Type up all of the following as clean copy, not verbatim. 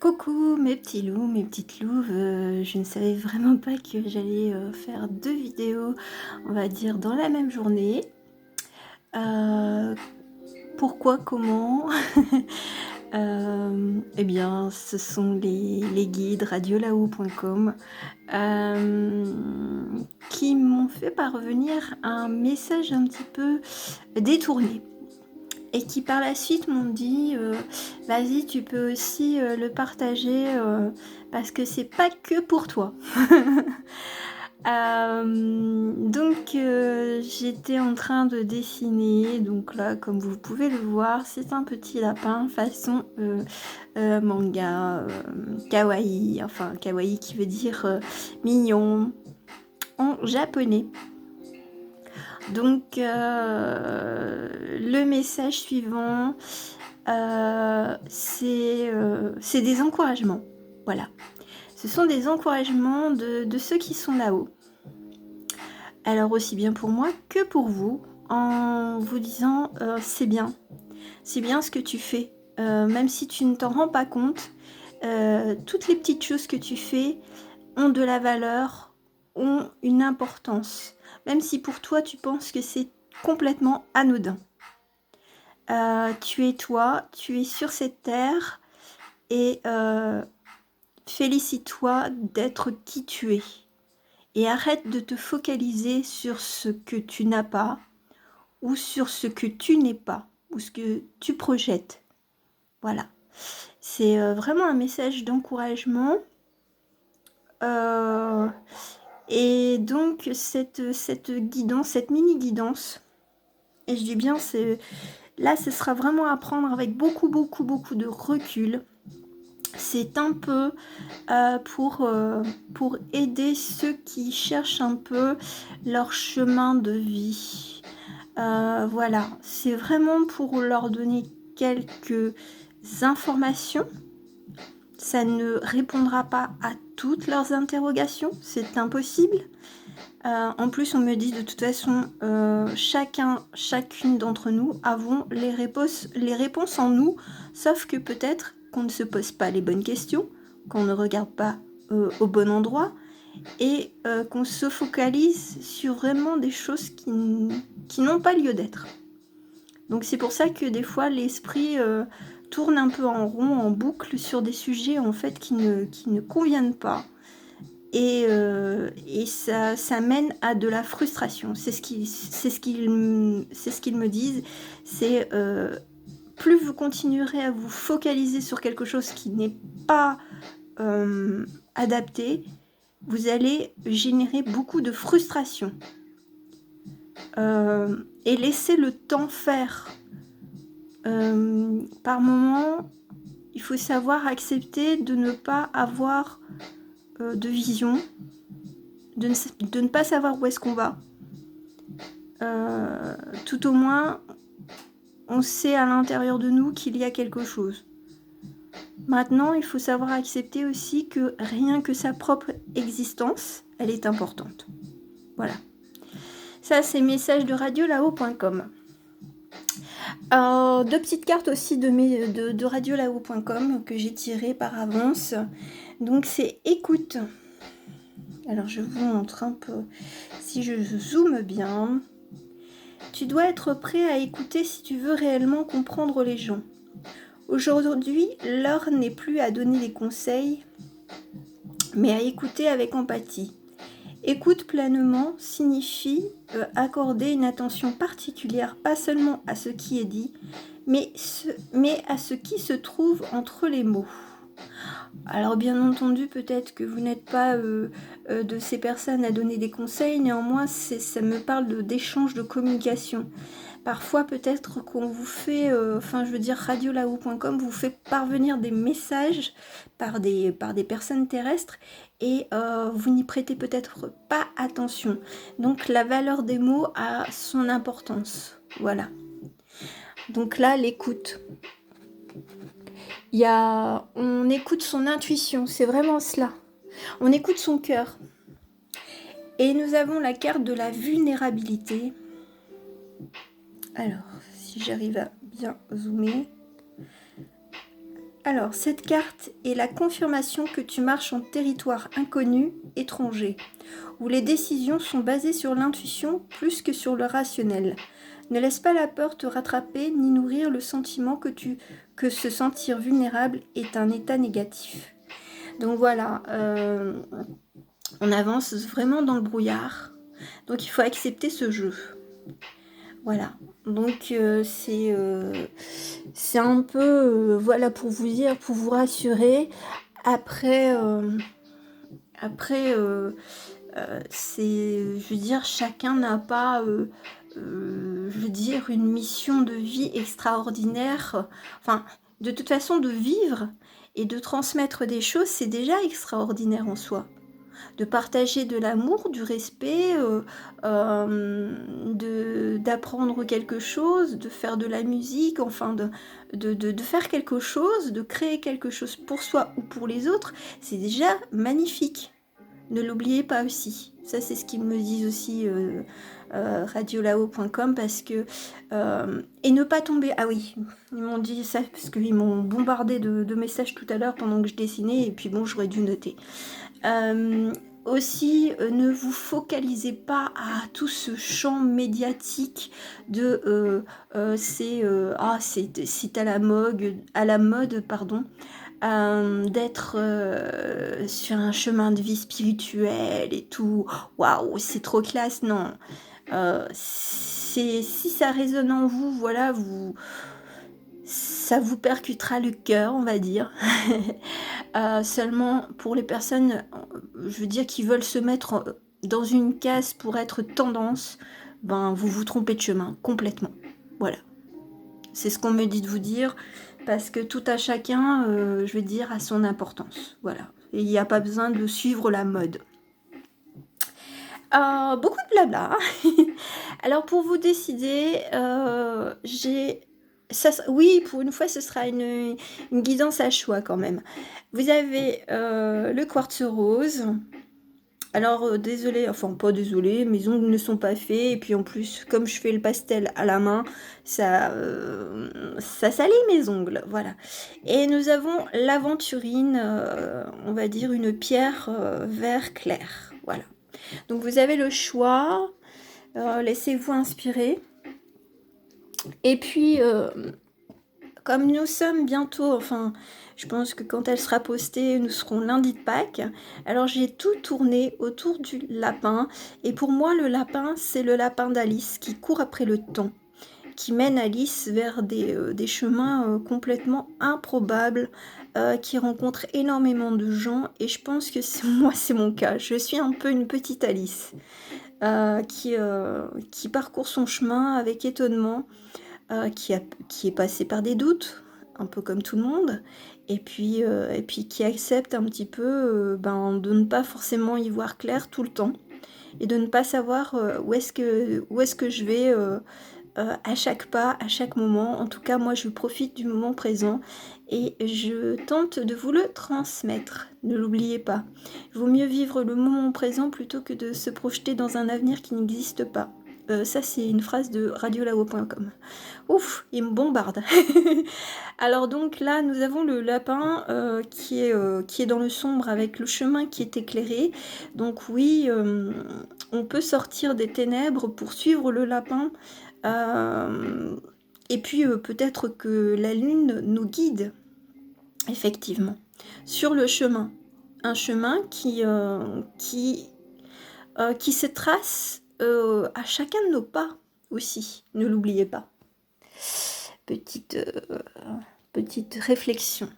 Coucou mes petits loups, mes petites louves, je ne savais vraiment pas que j'allais faire 2 vidéos, on va dire dans la même journée. Pourquoi, comment? Eh bien, ce sont les guides radiolao.com qui m'ont fait parvenir un message un petit peu détourné. Et qui par la suite m'ont dit vas-y, tu peux aussi le partager parce que c'est pas que pour toi. Donc j'étais en train de dessiner, donc là comme vous pouvez le voir, c'est un petit lapin façon manga, kawaii, enfin kawaii qui veut dire mignon en japonais. Donc le message suivant, c'est des encouragements. Voilà. Ce sont des encouragements de ceux qui sont là-haut. Alors aussi bien pour moi que pour vous, en vous disant c'est bien ce que tu fais. Même si tu ne t'en rends pas compte, toutes les petites choses que tu fais ont de la valeur, ont une importance. Même si pour toi tu penses que c'est complètement anodin. Tu es toi, tu es sur cette terre et félicite-toi d'être qui tu es. Et arrête de te focaliser sur ce que tu n'as pas ou sur ce que tu n'es pas ou ce que tu projettes. Voilà. C'est vraiment un message d'encouragement. Et donc cette guidance, cette mini-guidance, et je dis bien, là ce sera vraiment à prendre avec beaucoup de recul. C'est un peu pour aider ceux qui cherchent un peu leur chemin de vie. Voilà, c'est vraiment pour leur donner quelques informations. Ça ne répondra pas à toutes leurs interrogations, c'est impossible. En plus, on me dit de toute façon, chacune d'entre nous avons les réponses en nous, sauf que peut-être qu'on ne se pose pas les bonnes questions, qu'on ne regarde pas au bon endroit et qu'on se focalise sur vraiment des choses qui n'ont pas lieu d'être. Donc c'est pour ça que des fois l'esprit tourne un peu en rond, en boucle sur des sujets en fait qui ne conviennent pas. Et ça mène à de la frustration. C'est ce qu'ils me disent. C'est plus vous continuerez à vous focaliser sur quelque chose qui n'est pas adapté, vous allez générer beaucoup de frustration. Et laisser le temps faire. Par moment, il faut savoir accepter de ne pas avoir de vision, de ne pas savoir où est-ce qu'on va. Tout au moins, on sait à l'intérieur de nous qu'il y a quelque chose. Maintenant, il faut savoir accepter aussi que rien que sa propre existence, elle est importante. Voilà. Ça, c'est message de radiolao.com. 2 petites cartes aussi de radiolao.com que j'ai tirées par avance. Donc, c'est écoute. Alors, je vous montre un peu si je zoome bien. Tu dois être prêt à écouter si tu veux réellement comprendre les gens. Aujourd'hui, l'heure n'est plus à donner des conseils, mais à écouter avec empathie. Écoute pleinement signifie accorder une attention particulière, pas seulement à ce qui est dit, mais à ce qui se trouve entre les mots. Alors bien entendu, peut-être que vous n'êtes pas de ces personnes à donner des conseils, néanmoins ça me parle d'échange de communication. Parfois peut-être qu'on vous fait, radiolao.com vous fait parvenir des messages par des personnes terrestres et vous n'y prêtez peut-être pas attention. Donc la valeur des mots a son importance. Voilà. Donc là, l'écoute. On écoute son intuition, c'est vraiment cela. On écoute son cœur. Et nous avons la carte de la vulnérabilité. Alors, si j'arrive à bien zoomer. Alors, cette carte est la confirmation que tu marches en territoire inconnu, étranger, où les décisions sont basées sur l'intuition plus que sur le rationnel. Ne laisse pas la peur te rattraper ni nourrir le sentiment que se sentir vulnérable est un état négatif. Donc voilà, on avance vraiment dans le brouillard. Donc il faut accepter ce jeu. Voilà, donc c'est un peu, voilà, pour vous dire, pour vous rassurer. Après, c'est, je veux dire, chacun n'a pas, je veux dire, une mission de vie extraordinaire. Enfin, de toute façon, de vivre et de transmettre des choses, c'est déjà extraordinaire en soi. De partager de l'amour, du respect, d'apprendre quelque chose, de faire de la musique, enfin de faire quelque chose, de créer quelque chose pour soi ou pour les autres, c'est déjà magnifique. Ne l'oubliez pas aussi. Ça, c'est ce qu'ils me disent aussi, radiolao.com, parce que... et ne pas tomber... Ah oui, ils m'ont dit ça, parce qu'ils m'ont bombardé de messages tout à l'heure pendant que je dessinais, et puis bon, j'aurais dû noter. Aussi, ne vous focalisez pas à tout ce champ médiatique de c'est à la mode, pardon, d'être sur un chemin de vie spirituel et tout. Waouh, c'est trop classe, non. Si ça résonne en vous, voilà, ça vous percutera le cœur, on va dire. Seulement pour les personnes, je veux dire, qui veulent se mettre dans une case pour être tendance, ben vous vous trompez de chemin complètement. Voilà. C'est ce qu'on me dit de vous dire, parce que tout à chacun, je veux dire, a son importance. Voilà. Et il n'y a pas besoin de suivre la mode. Beaucoup de blabla. Alors pour vous décider, oui, pour une fois, ce sera une guidance à choix quand même. Vous avez le quartz rose. Alors désolé, enfin pas désolé, mes ongles ne sont pas faits, et puis en plus, comme je fais le pastel à la main, ça salit mes ongles, voilà. Et nous avons l'aventurine, on va dire une pierre vert clair, voilà. Donc vous avez le choix, laissez-vous inspirer. Et puis, comme nous sommes bientôt, enfin, je pense que quand elle sera postée, nous serons lundi de Pâques. Alors j'ai tout tourné autour du lapin. Et pour moi, le lapin, c'est le lapin d'Alice qui court après le temps, qui mène Alice vers des chemins complètement improbables, qui rencontre énormément de gens. Et je pense que moi, c'est mon cas. Je suis un peu une petite Alice qui parcourt son chemin avec étonnement, qui est passé par des doutes, un peu comme tout le monde, et puis qui accepte un petit peu de ne pas forcément y voir clair tout le temps, et de ne pas savoir où est-ce que je vais à chaque pas, à chaque moment. En tout cas, moi, je profite du moment présent et je tente de vous le transmettre. Ne l'oubliez pas. Il vaut mieux vivre le moment présent plutôt que de se projeter dans un avenir qui n'existe pas. Ça, c'est une phrase de radiolao.com. Ouf, il me bombarde. Alors donc là, nous avons le lapin qui est dans le sombre avec le chemin qui est éclairé. Donc oui, on peut sortir des ténèbres pour suivre le lapin. Et puis peut-être que la lune nous guide, effectivement, sur le chemin. Un chemin qui se trace à chacun de nos pas aussi, ne l'oubliez pas. Petite réflexion.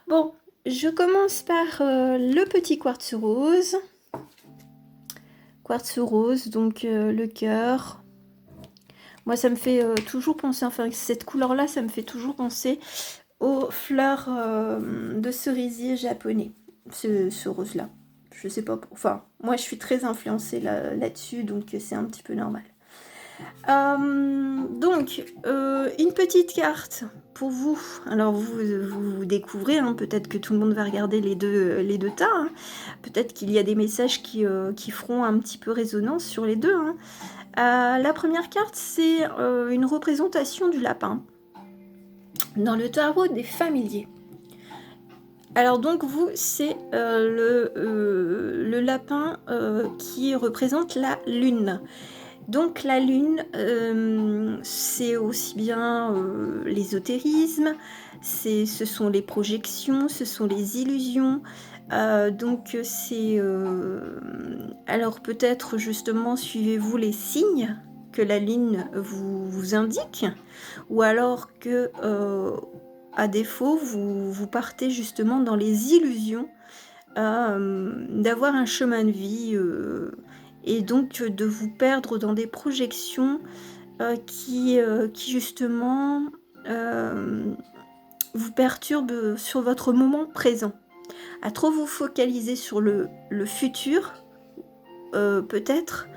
Bon, je commence par le petit quartz rose. Quartz rose, donc le cœur. Moi, ça me fait toujours penser, enfin, cette couleur-là, ça me fait toujours penser aux fleurs de cerisier japonais. Ce rose-là. Je sais pas, enfin, moi, je suis très influencée là-dessus, donc c'est un petit peu normal. Donc, une petite carte pour vous. Alors, vous découvrez, hein, peut-être que tout le monde va regarder les deux tas. Hein. Peut-être qu'il y a des messages qui feront un petit peu résonance sur les deux. Hein. La première carte, c'est une représentation du lapin dans le tarot des familiers. Alors donc vous, c'est le lapin qui représente la lune. Donc la lune, c'est aussi bien l'ésotérisme, ce sont les projections, ce sont les illusions. Donc c'est... alors peut-être justement suivez-vous les signes que la lune vous indique, ou alors que à défaut vous partez justement dans les illusions d'avoir un chemin de vie et donc de vous perdre dans des projections qui justement vous perturbent sur votre moment présent. À trop vous focaliser sur le futur, peut-être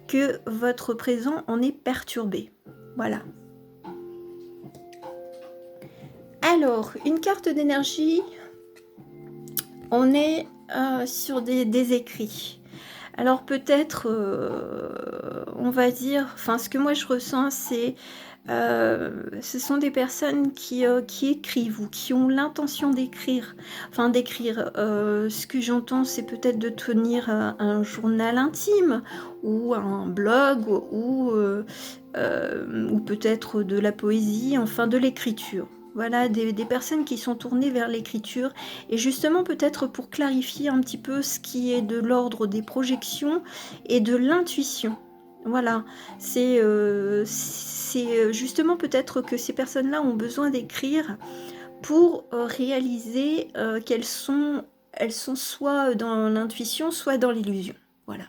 que votre présent en est perturbé. Voilà. Alors, une carte d'énergie, on est sur des écrits. Alors peut-être, on va dire, enfin ce que moi je ressens, c'est ce sont des personnes qui écrivent ou qui ont l'intention d'écrire. Enfin d'écrire, ce que j'entends, c'est peut-être de tenir un journal intime ou un blog ou peut-être de la poésie, enfin de l'écriture. Voilà, des personnes qui sont tournées vers l'écriture et justement peut-être pour clarifier un petit peu ce qui est de l'ordre des projections et de l'intuition. Voilà, c'est justement peut-être que ces personnes-là ont besoin d'écrire pour réaliser elles sont soit dans l'intuition, soit dans l'illusion. Voilà.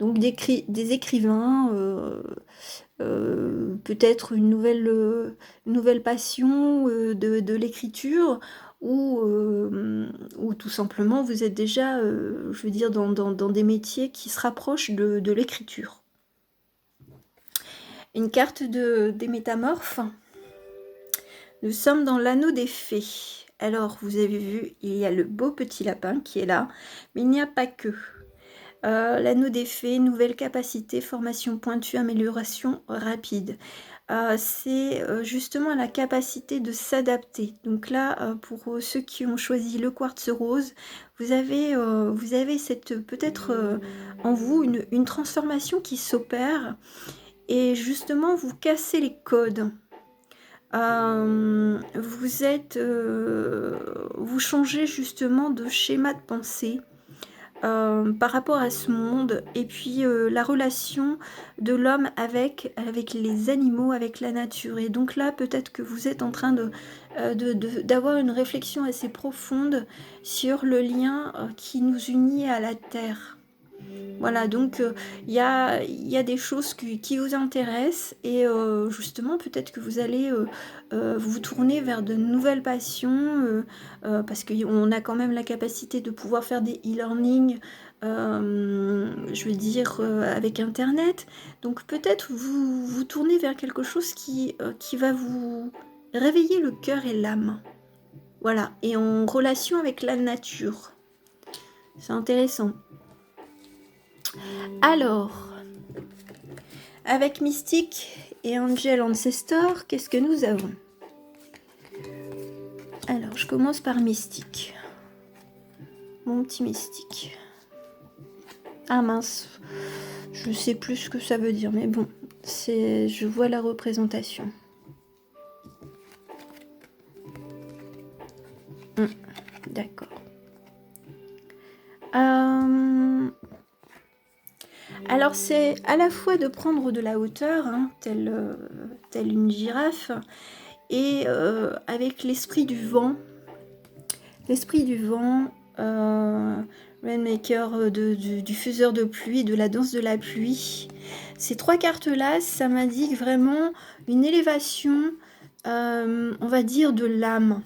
Donc des écrivains, peut-être une nouvelle passion de l'écriture, ou tout simplement vous êtes déjà, je veux dire, dans des métiers qui se rapprochent de l'écriture. Une carte des métamorphes. Nous sommes dans l'anneau des fées. Alors, vous avez vu, il y a le beau petit lapin qui est là, mais il n'y a pas que. L'anneau des fées, nouvelle capacité, formation pointue, amélioration rapide. C'est justement la capacité de s'adapter. Donc là, pour ceux qui ont choisi le quartz rose, vous avez cette peut-être en vous une transformation qui s'opère et justement vous cassez les codes. Vous changez justement de schéma de pensée par rapport à ce monde et puis la relation de l'homme avec les animaux, avec la nature. Et donc là, peut-être que vous êtes en train d'avoir une réflexion assez profonde sur le lien qui nous unit à la terre. Voilà, donc il y a des choses qui vous intéressent et justement peut-être que vous allez vous tourner vers de nouvelles passions parce qu'on a quand même la capacité de pouvoir faire des e-learning, je veux dire, avec Internet. Donc peut-être vous tournez vers quelque chose qui va vous réveiller le cœur et l'âme. Voilà, et en relation avec la nature. C'est intéressant. Alors, avec Mystique et Angel Ancestor, qu'est-ce que nous avons? Alors, je commence par Mystique. Mon petit Mystique. Ah mince, je sais plus ce que ça veut dire, mais bon, je vois la représentation. D'accord. Alors c'est à la fois de prendre de la hauteur, hein, telle une girafe, et avec l'esprit du vent. L'esprit du vent, Rainmaker, du faiseur de pluie, de la danse de la pluie. Ces trois cartes-là, ça m'indique vraiment une élévation, on va dire, de l'âme.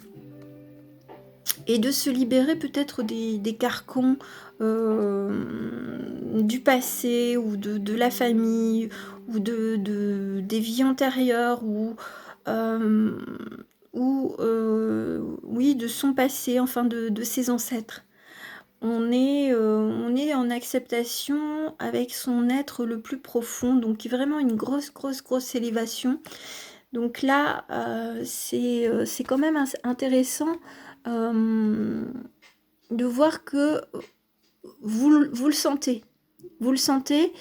Et de se libérer peut-être des carcans du passé ou de la famille ou des vies antérieures ou oui, de son passé, enfin de ses ancêtres. On est en acceptation avec son être le plus profond, donc vraiment une grosse élévation. Donc là, c'est quand même intéressant de voir que vous le sentez. Vous le sentez,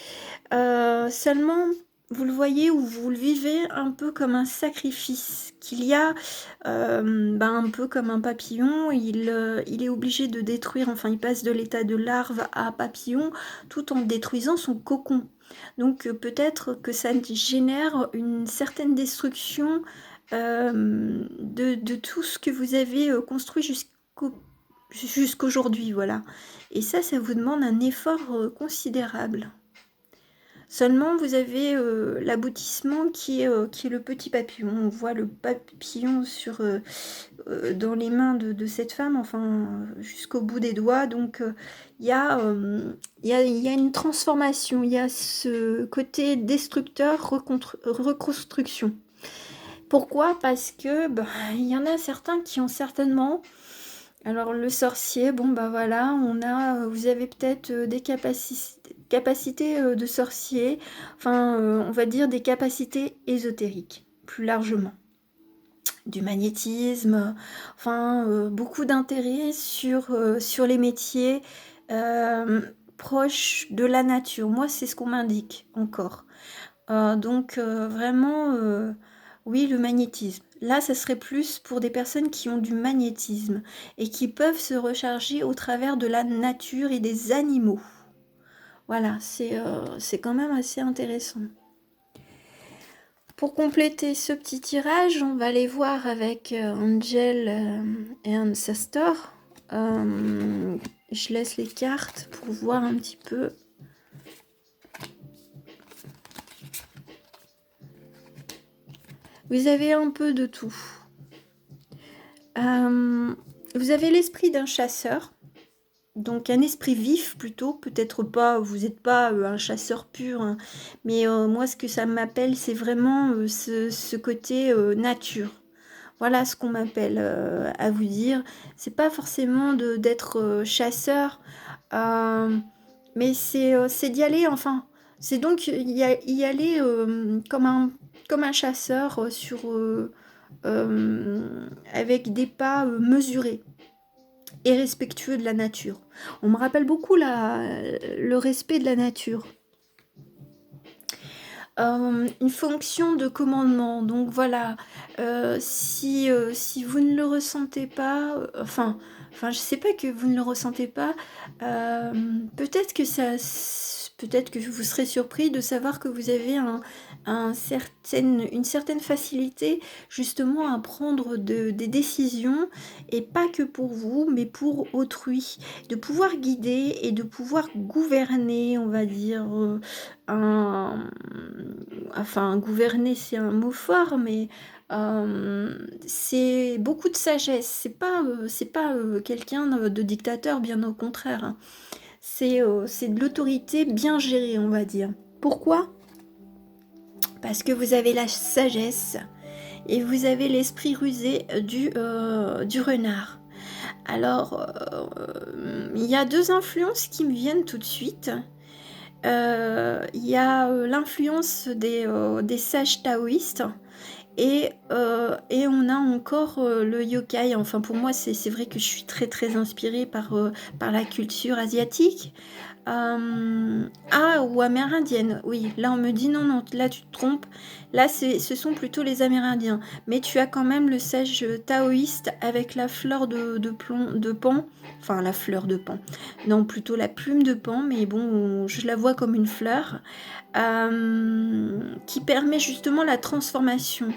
seulement vous le voyez ou vous le vivez un peu comme un sacrifice, qu'il y a un peu comme un papillon, il est obligé de détruire, enfin il passe de l'état de larve à papillon tout en détruisant son cocon. Donc peut-être que ça génère une certaine destruction de tout ce que vous avez construit jusqu'aujourd'hui, voilà. Et ça vous demande un effort considérable. Seulement, vous avez l'aboutissement qui est le petit papillon. On voit le papillon dans les mains de cette femme, enfin, jusqu'au bout des doigts. Donc, il y a une transformation. Il y a ce côté destructeur, reconstruction. Pourquoi? Parce que il y en a certains qui ont certainement... Alors le sorcier, voilà, vous avez peut-être des capacités de sorcier, enfin on va dire des capacités ésotériques, plus largement. Du magnétisme, enfin beaucoup d'intérêt sur les métiers proches de la nature. Moi c'est ce qu'on m'indique encore. Donc vraiment, oui, le magnétisme. Là, ça serait plus pour des personnes qui ont du magnétisme et qui peuvent se recharger au travers de la nature et des animaux. Voilà, c'est quand même assez intéressant. Pour compléter ce petit tirage, on va aller voir avec Angel et Ancestor. Je laisse les cartes pour voir un petit peu. Vous avez un peu de tout. Vous avez l'esprit d'un chasseur, donc un esprit vif plutôt, peut-être pas, vous n'êtes pas un chasseur pur, hein, mais moi ce que ça m'appelle, c'est vraiment ce côté nature. Voilà ce qu'on m'appelle à vous dire. C'est pas forcément d'être chasseur, mais c'est d'y aller, enfin. C'est donc y aller comme un chasseur avec des pas mesurés et respectueux de la nature. On me rappelle beaucoup le respect de la nature. Une fonction de commandement. Donc voilà, si vous ne le ressentez pas, enfin, je sais pas que vous ne le ressentez pas, peut-être que vous serez surpris de savoir que vous avez une certaine facilité justement à prendre des décisions, et pas que pour vous, mais pour autrui, de pouvoir guider et de pouvoir gouverner, on va dire, enfin, gouverner, c'est un mot fort, mais c'est beaucoup de sagesse. C'est pas quelqu'un de dictateur, bien au contraire, hein. C'est de l'autorité bien gérée, on va dire. Pourquoi? Parce que vous avez la sagesse et vous avez l'esprit rusé du renard. Alors, il y a deux influences qui me viennent tout de suite. Il y a l'influence des sages taoïstes et on a encore le yokai. Enfin, pour moi, c'est vrai que je suis très très inspirée par la culture asiatique. Ou amérindienne, oui. Là, on me dit non, là tu te trompes. Là, ce sont plutôt les Amérindiens. Mais tu as quand même le sage taoïste avec la fleur de pan. Enfin, la fleur de pan. Non, plutôt la plume de pan, mais bon, je la vois comme une fleur. Qui permet justement la transformation.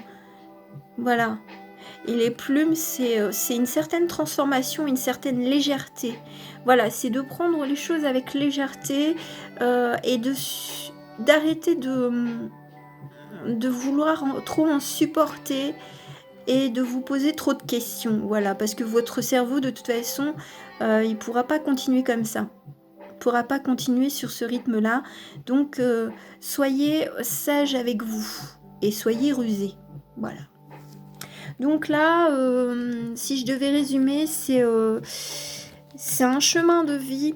Voilà. Et les plumes, c'est une certaine transformation, une certaine légèreté. Voilà, c'est de prendre les choses avec légèreté et d'arrêter de vouloir trop en supporter et de vous poser trop de questions. Voilà, parce que votre cerveau, de toute façon, il ne pourra pas continuer comme ça. Il ne pourra pas continuer sur ce rythme-là. Donc, soyez sage avec vous et soyez rusé. Voilà. Donc là, si je devais résumer, c'est un chemin de vie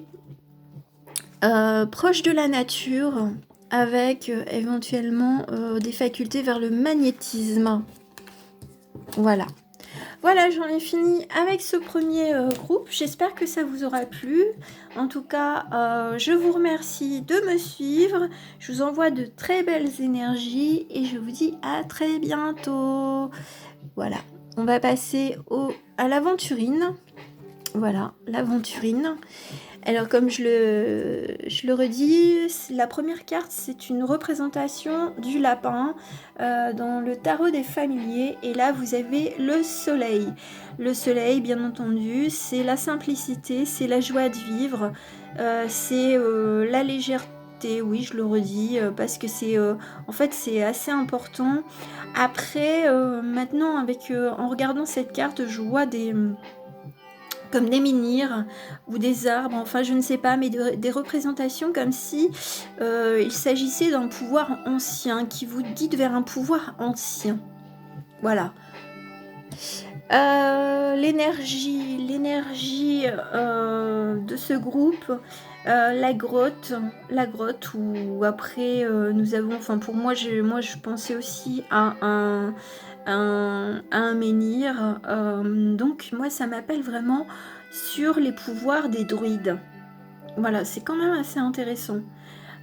proche de la nature, avec éventuellement des facultés vers le magnétisme. Voilà. Voilà, j'en ai fini avec ce premier groupe. J'espère que ça vous aura plu. En tout cas, je vous remercie de me suivre. Je vous envoie de très belles énergies et je vous dis à très bientôt. Voilà, on va passer à l'aventurine. Voilà, l'aventurine. Alors comme je le redis, la première carte c'est une représentation du lapin dans le tarot des familiers et là vous avez le soleil. Le soleil bien entendu c'est la simplicité, c'est la joie de vivre, c'est la légèreté, oui je le redis parce que c'est en fait c'est assez important. Après maintenant avec en regardant cette carte je vois comme des menhirs ou des arbres, enfin je ne sais pas, mais des représentations comme si il s'agissait d'un pouvoir ancien, qui vous guide vers un pouvoir ancien. Voilà. L'énergie de ce groupe, la grotte où après nous avons, enfin pour moi je pensais aussi à un menhir, donc moi ça m'appelle vraiment sur les pouvoirs des druides. Voilà, c'est quand même assez intéressant.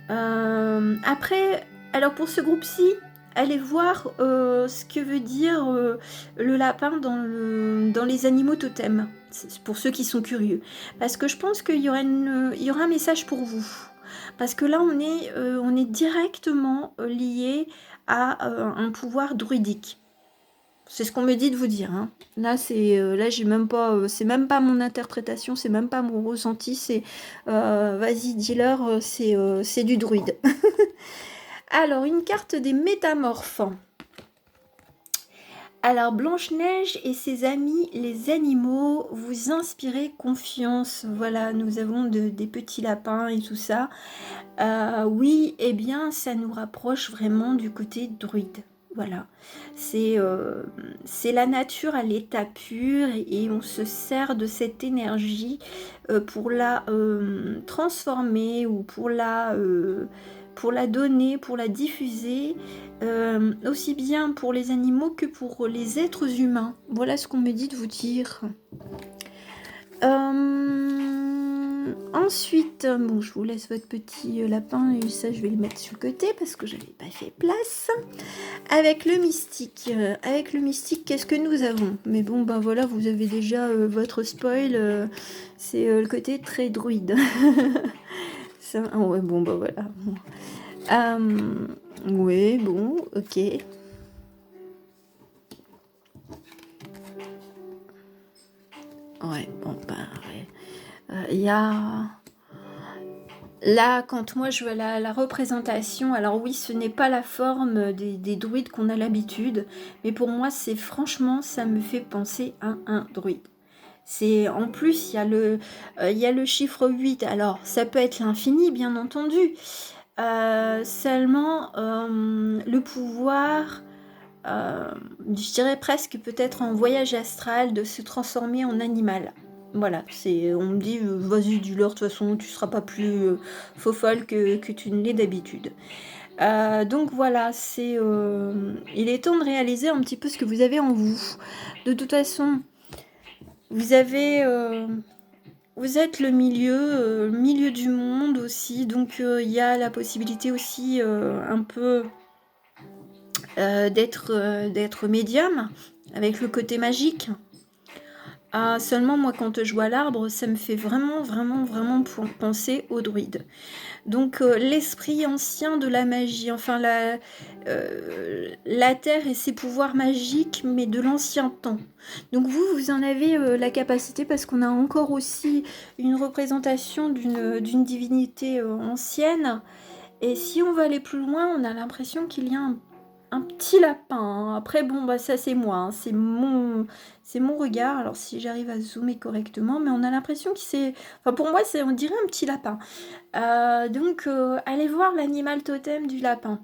Après, alors pour ce groupe-ci, allez voir ce que veut dire le lapin dans les animaux totems. C'est pour ceux qui sont curieux. Parce que je pense qu'il y aura un message pour vous. Parce que là, on est directement lié à un pouvoir druidique. C'est ce qu'on me dit de vous dire. Hein. Là, j'ai même pas, c'est même pas mon interprétation, c'est même pas mon ressenti. C'est, vas-y, dis-leur, c'est du druide. Alors, une carte des métamorphes. Alors, Blanche-Neige et ses amis, les animaux, vous inspirez confiance. Voilà, nous avons des petits lapins et tout ça. Oui, eh bien, ça nous rapproche vraiment du côté druide. Voilà, c'est la nature à l'état pur et on se sert de cette énergie pour la transformer ou pour la donner, pour la diffuser, aussi bien pour les animaux que pour les êtres humains. Voilà ce qu'on me dit de vous dire. Ensuite, bon, je vous laisse votre petit lapin et ça, je vais le mettre sur le côté parce que je n'avais pas fait place. Avec le mystique, qu'est-ce que nous avons? Mais bon, ben voilà, vous avez déjà votre spoil. C'est le côté très druide. Ça, ah ouais, bon, ben voilà. Ouais, bon, ok. Ouais, bon, ben, ouais. Il y a... Là, quand moi je vois la représentation, alors oui, ce n'est pas la forme des druides qu'on a l'habitude, mais pour moi, c'est franchement, ça me fait penser à un druide. C'est en plus, il y a le chiffre 8, alors ça peut être l'infini, bien entendu. Seulement, le pouvoir, je dirais presque peut-être en voyage astral, de se transformer en animal. Voilà, on me dit, vas-y, dis-leur, de toute façon, tu seras pas plus faux folle que tu ne l'es d'habitude. Donc voilà, il est temps de réaliser un petit peu ce que vous avez en vous. De toute façon, vous avez... vous êtes le milieu du monde aussi, donc il y a la possibilité aussi un peu d'être médium, avec le côté magique. Seulement, moi, quand je vois l'arbre, ça me fait vraiment, vraiment, vraiment penser au druide. Donc, l'esprit ancien de la magie, enfin, la terre et ses pouvoirs magiques, mais de l'ancien temps. Donc, vous en avez la capacité, parce qu'on a encore aussi une représentation d'une divinité ancienne. Et si on veut aller plus loin, on a l'impression qu'il y a un petit lapin. Hein. Après, bon, bah ça c'est moi, hein. C'est mon regard. Alors si j'arrive à zoomer correctement, mais on a l'impression que c'est... Enfin pour moi, on dirait un petit lapin. Donc allez voir l'animal totem du lapin.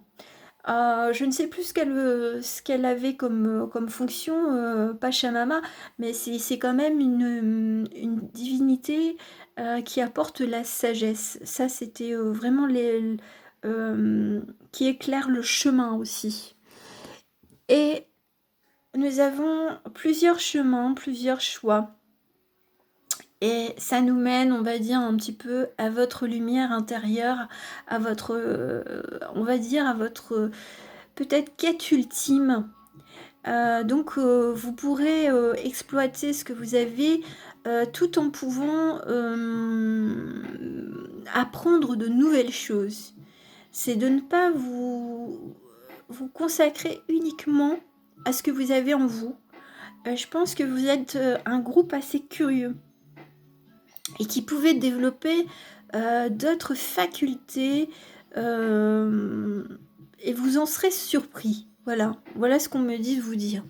Je ne sais plus ce qu'elle avait comme fonction, Pachamama, mais c'est quand même une divinité qui apporte la sagesse. Ça, c'était vraiment qui éclaire le chemin aussi. Et nous avons plusieurs chemins, plusieurs choix. Et ça nous mène, on va dire, un petit peu à votre lumière intérieure, à votre, on va dire, à votre peut-être quête ultime. Donc, vous pourrez exploiter ce que vous avez tout en pouvant apprendre de nouvelles choses. C'est de ne pas vous consacrer uniquement à ce que vous avez en vous. Je pense que vous êtes un groupe assez curieux et qui pouvait développer d'autres facultés et vous en serez surpris. Voilà ce qu'on me dit de vous dire.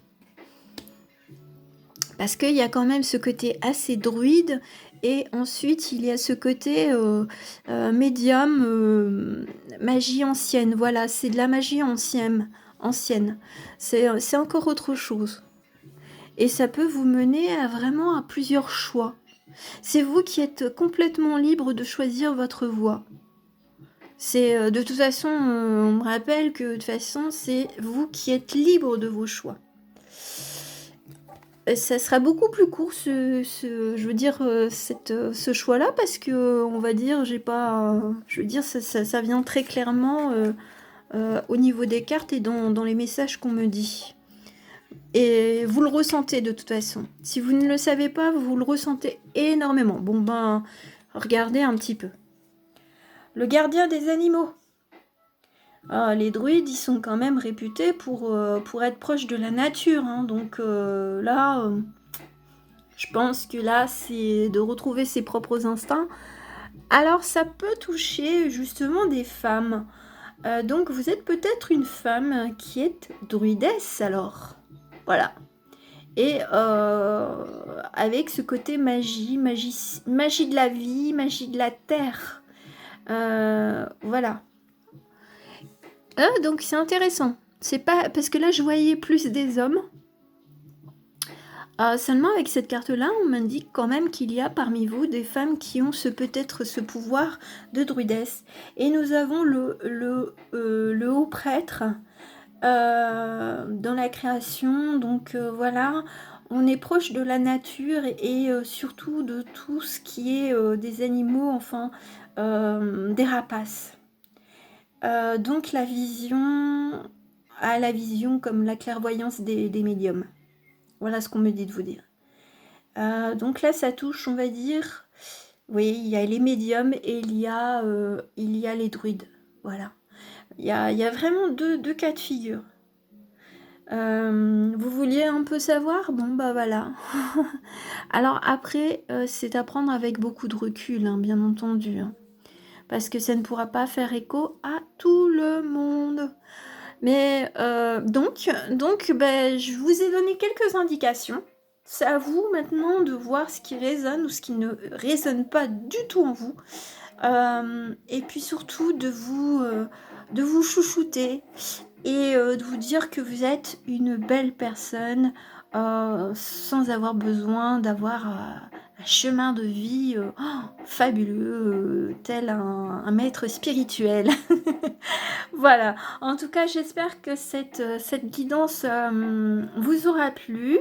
Parce qu'il y a quand même ce côté assez druide et ensuite il y a ce côté médium, magie ancienne. Voilà, c'est de la magie ancienne. C'est encore autre chose. Et ça peut vous mener vraiment à plusieurs choix. C'est vous qui êtes complètement libre de choisir votre voie. C'est de toute façon, on me rappelle que de toute façon, c'est vous qui êtes libre de vos choix. Ça sera beaucoup plus court, je veux dire, ce choix-là, parce que, on va dire, j'ai pas, je veux dire, ça vient très clairement au niveau des cartes et dans les messages qu'on me dit. Et vous le ressentez de toute façon. Si vous ne le savez pas, vous le ressentez énormément. Bon ben, regardez un petit peu. Le gardien des animaux. Ah, les druides, ils sont quand même réputés pour être proches de la nature. Hein. Donc là, je pense que là, c'est de retrouver ses propres instincts. Alors, ça peut toucher justement des femmes. Donc, vous êtes peut-être une femme qui est druidesse, alors. Voilà. Et avec ce côté magie de la vie, magie de la terre. Voilà. Donc c'est intéressant. C'est pas parce que là je voyais plus des hommes. Seulement avec cette carte-là, on m'indique quand même qu'il y a parmi vous des femmes qui ont peut-être ce pouvoir de druidesse. Et nous avons le haut prêtre dans la création. Donc voilà, on est proche de la nature et surtout de tout ce qui est des animaux, enfin des rapaces. Donc la vision comme la clairvoyance des médiums. Voilà ce qu'on me dit de vous dire. Donc là, ça touche, on va dire, oui, il y a les médiums et il y a les druides. Voilà. Il y a vraiment deux cas de figure. Vous vouliez un peu savoir? Bon, bah voilà. Alors après, c'est à prendre avec beaucoup de recul, hein, bien entendu. Hein, parce que ça ne pourra pas faire écho à tout le monde. Mais donc ben, je vous ai donné quelques indications. C'est à vous maintenant de voir ce qui résonne ou ce qui ne résonne pas du tout en vous. Et puis surtout de vous chouchouter et de vous dire que vous êtes une belle personne sans avoir besoin d'avoir un chemin de vie fabuleux, tel un maître spirituel. Voilà, en tout cas j'espère que cette guidance vous aura plu.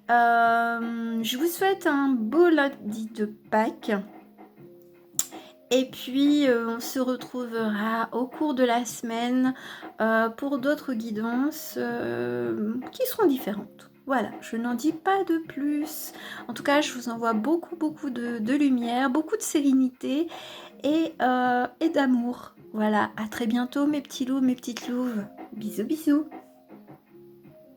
Je vous souhaite un beau lundi de Pâques. Et puis on se retrouvera au cours de la semaine pour d'autres guidances qui seront différentes. Voilà, je n'en dis pas de plus. En tout cas, je vous envoie beaucoup de lumière, beaucoup de sérénité et d'amour. Voilà, à très bientôt mes petits loups, mes petites louves. Bisous, bisous.